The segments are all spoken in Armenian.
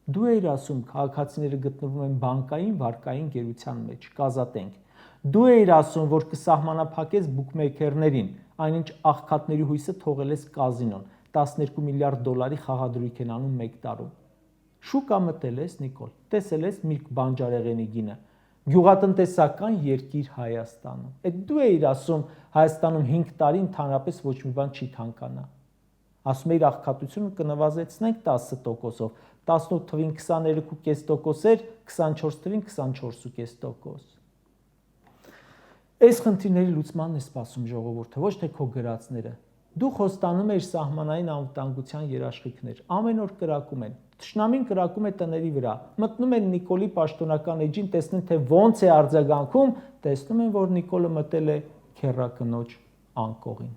Դու էիր ասում, քաղաքացիները գտնվում են բանկային վարկային գերության մեջ, կազատենք։ Դու էիր ասում, որ կսահմանափակես բուքմեյքերներին, այնինչ աղքատների հույսը թողել ես կազինոն, 12 միլիարդ դոլարի խաղադրույք են անում մեկ տարում։ Շուկա մտել ես, Նիկոլ, տեսել ես Միրգ Բանջարեղենի գինը, գյուղատնտեսական երկիր Հայաստանում։ Այդ դու էիր ասում, Հայաստանում 5 տարի ընդհանրապես ոչ մի բան չի թանկանա։ Ասում էիր աղքատությունը կնվազեցնենք 10%-ով, 18 թվին 23.5% էր, 24 թվին 24.5%։ Այս խնդիրների լուծմանն է սպասում ժողովուրդը, ոչ թե քո գրածները։ Դու խոստանում ես սահմանային անվտանգության երաշխիքներ, ամեն օր կրակում են, թշնամին կրակում է տների վրա, մտնում են Նիկոլի պաշտոնական էջին, տեսնեն թե ոնց է արձագանքում, տեսնում են, որ Նիկոլը մտել է քեռակնոջ անկողին։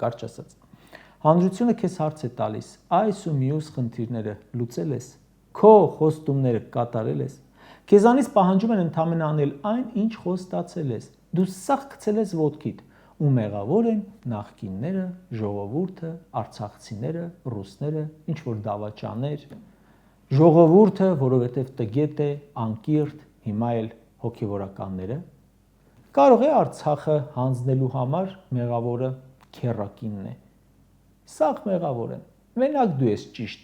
Կարճ ասած, հանրությունը քեզ հարց է տալիս, այս ու մյուս խնդիրները լուծել ես, քո խոստումները կատարել ես, քեզանից պահանջում են ընդամենը անել այն, ինչ խոստացել ես, դու սաղ գցել ես ոտքիդ, ու մեղավոր են նախկինները, ժողովուրդը, արցախցիները, ռուսները, ինչ որ դավաճաներ, ժողովուրդը, որովհետև տգետ է, անկիրթ, հիմա էլ հոգևորականները, կարող է Արցախը հանձնելու համար մեղավորը քեռակինն է։ Սաղ մեղավոր են, մենակ դու ես ճիշտը։